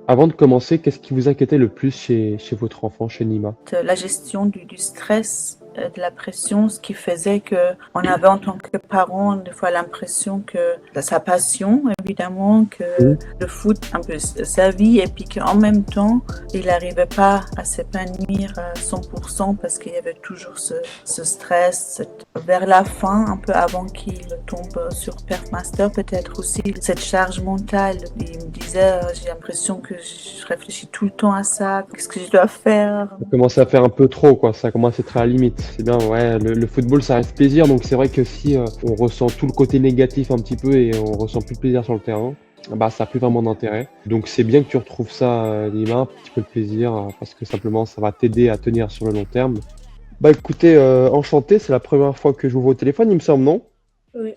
Avant de commencer, qu'est-ce qui vous inquiétait le plus chez votre enfant, chez Nima? La gestion du stress, de la pression, ce qui faisait qu'on avait en tant que parents des fois l'impression que sa passion, évidemment, que Mhm. le foot un peu sa vie, et puis qu'en même temps, il n'arrivait pas à s'épanouir à 100% parce qu'il y avait toujours ce stress. Vers la fin, un peu avant qu'il tombe sur Perfmaster, peut-être aussi cette charge mentale. Il me disait, j'ai l'impression que je réfléchis tout le temps à ça, qu'est-ce que je dois faire? Ça commence à faire un peu trop, quoi. Ça commence à être à la limite. C'est bien, ouais. Le football, ça reste plaisir. Donc c'est vrai que si on ressent tout le côté négatif un petit peu et on ressent plus de plaisir sur le terrain, bah ça a plus vraiment d'intérêt. Donc c'est bien que tu retrouves ça, Nima, un petit peu de plaisir, parce que simplement ça va t'aider à tenir sur le long terme. Bah écoutez, enchanté, c'est la première fois que je vous vois au téléphone, il me semble, non? Oui.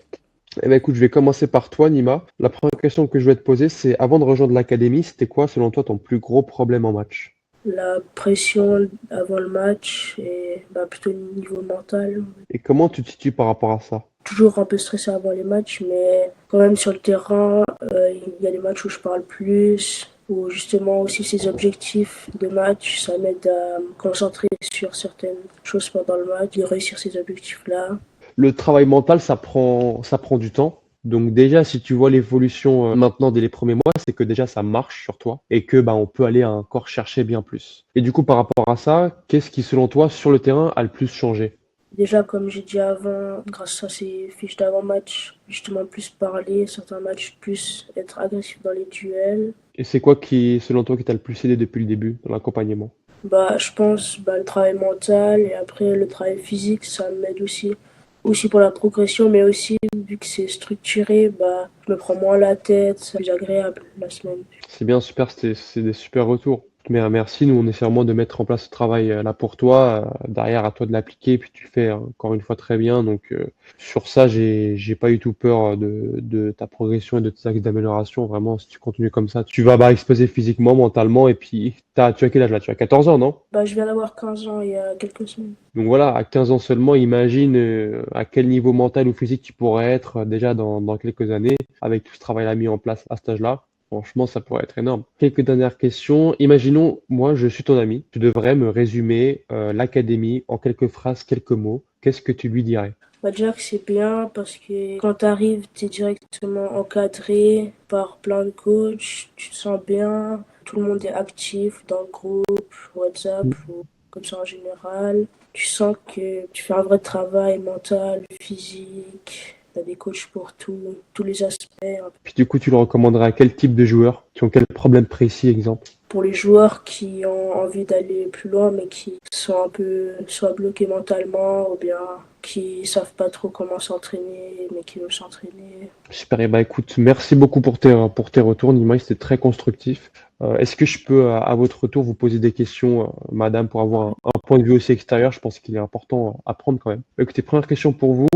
Eh ben écoute, je vais commencer par toi, Nima. La première question que je vais te poser, c'est avant de rejoindre l'académie, c'était quoi, selon toi, ton plus gros problème en match? La pression avant le match et plutôt le niveau mental. Et comment tu te situes par rapport à ça? Toujours un peu stressé avant les matchs, mais quand même sur le terrain, il y a des matchs où je parle plus, où justement aussi ces objectifs de match, ça m'aide à me concentrer sur certaines choses pendant le match, de réussir ces objectifs-là. Le travail mental, ça prend du temps. Donc déjà, si tu vois l'évolution maintenant dès les premiers mois, c'est que déjà ça marche sur toi et que bah on peut aller encore chercher bien plus. Et du coup, par rapport à ça, qu'est-ce qui, selon toi, sur le terrain, a le plus changé? Déjà, comme j'ai dit avant, grâce à ces fiches d'avant-match, justement plus parler, certains matchs plus être agressif dans les duels. Et c'est quoi qui, selon toi, qui t'a le plus aidé depuis le début dans l'accompagnement? Je pense le travail mental et après le travail physique, ça m'aide aussi. Aussi pour la progression, mais aussi vu que c'est structuré, je me prends moins la tête, c'est plus agréable la semaine. C'est bien, super, c'est des super retours. Mais merci, nous on essaie vraiment de mettre en place ce travail là pour toi, derrière à toi de l'appliquer, puis tu le fais encore une fois très bien. Donc sur ça, j'ai pas eu tout peur de ta progression et de tes axes d'amélioration. Vraiment, si tu continues comme ça, tu vas bah, exploser physiquement, mentalement, et puis tu as quel âge là? Tu as 14 ans, non? Je viens d'avoir 15 ans il y a quelques semaines. Donc voilà, à 15 ans seulement, imagine à quel niveau mental ou physique tu pourrais être déjà dans quelques années avec tout ce travail-là mis en place à cet âge-là. Franchement, ça pourrait être énorme. Quelques dernières questions. Imaginons, moi, je suis ton ami. Tu devrais me résumer l'académie en quelques phrases, quelques mots. Qu'est-ce que tu lui dirais? Déjà que c'est bien parce que quand tu arrives, tu es directement encadré par plein de coachs, tu te sens bien, tout le monde est actif dans le groupe, WhatsApp ou comme ça en général. Tu sens que tu fais un vrai travail mental, physique, tu as des coachs pour tous les aspects. Puis du coup, tu le recommanderais à quel type de joueurs qui ont quel problème précis, exemple? Pour les joueurs qui ont envie d'aller plus loin mais qui sont un peu soit bloqués mentalement ou bien qui savent pas trop comment s'entraîner mais qui veulent s'entraîner. Super, et bah écoute, merci beaucoup pour tes retours, Nima, c'était très constructif. Est-ce que je peux, à votre retour, vous poser des questions, madame, pour avoir un point de vue aussi extérieur? Je pense qu'il est important à prendre quand même. Écoutez, première question pour vous.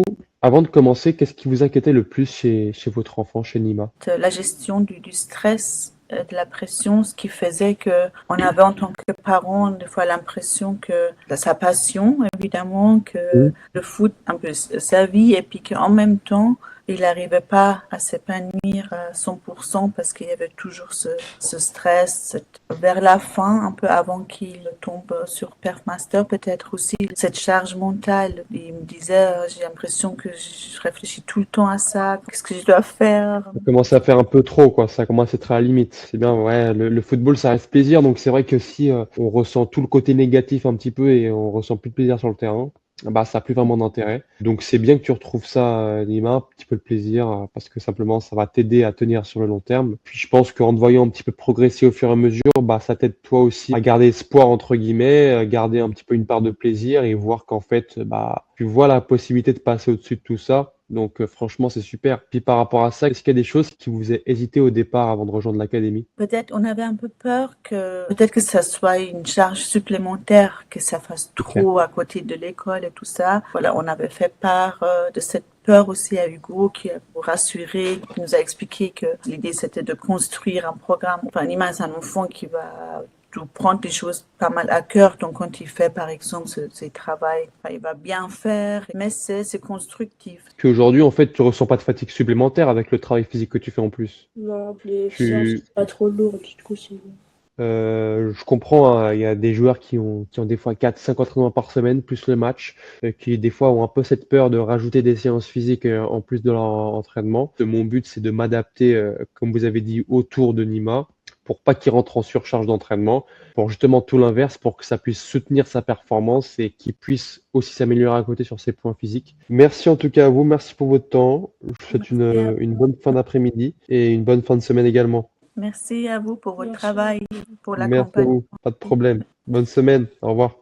Avant de commencer, qu'est-ce qui vous inquiétait le plus chez votre enfant, chez Nima? La gestion du stress, de la pression, ce qui faisait qu'on avait en tant que parents des fois l'impression que sa passion, évidemment, que Mhm. le foot un peu sa vie, et puis qu'en même temps, il n'arrivait pas à s'épanouir à 100% parce qu'il y avait toujours ce stress. Vers la fin, un peu avant qu'il tombe sur Perfmaster, peut-être aussi cette charge mentale. Il me disait, j'ai l'impression que je réfléchis tout le temps à ça, qu'est-ce que je dois faire? Ça commence à faire un peu trop, quoi. Ça commence à être à la limite. C'est bien, ouais. Le football, ça reste plaisir. Donc c'est vrai que si on ressent tout le côté négatif un petit peu et on ressent plus de plaisir sur le terrain, bah ça a plus vraiment d'intérêt. Donc c'est bien que tu retrouves ça, Nima, un petit peu de plaisir, parce que simplement ça va t'aider à tenir sur le long terme. Puis je pense qu'en te voyant un petit peu progresser au fur et à mesure, bah ça t'aide toi aussi à garder espoir entre guillemets, garder un petit peu une part de plaisir et voir qu'en fait, bah tu vois la possibilité de passer au-dessus de tout ça. Donc franchement, c'est super. Puis par rapport à ça, est-ce qu'il y a des choses qui vous faisaient hésiter au départ avant de rejoindre l'académie? Peut-être on avait un peu peur que peut-être que ça soit une charge supplémentaire, que ça fasse C'est clair. trop à côté de l'école et tout ça. Voilà, on avait fait part de cette peur aussi à Hugo qui a rassuré, qui nous a expliqué que l'idée c'était de construire un programme. Enfin, Nima, c'est un enfant qui va prendre les choses pas mal à cœur. Donc, quand il fait, par exemple, ce travail, il va bien faire, mais c'est constructif. Puis aujourd'hui, en fait, tu ressens pas de fatigue supplémentaire avec le travail physique que tu fais en plus. Non, les séances Tu, sont pas trop lourdes, du coup, c'est bon. je comprends, hein, il y a des joueurs qui ont des fois 4-5 entraînements par semaine, plus le match, qui des fois ont un peu cette peur de rajouter des séances physiques en plus de leur entraînement. Mon but, c'est de m'adapter, comme vous avez dit, autour de Nima, pour pas qu'il rentre en surcharge d'entraînement, pour justement tout l'inverse, pour que ça puisse soutenir sa performance et qu'il puisse aussi s'améliorer à côté sur ses points physiques. Merci en tout cas à vous, merci pour votre temps. Je vous souhaite une bonne fin d'après-midi et une bonne fin de semaine également. Merci à vous pour votre Merci. travail, pour Merci à l'accompagnement. vous, pas de problème. Bonne semaine, au revoir.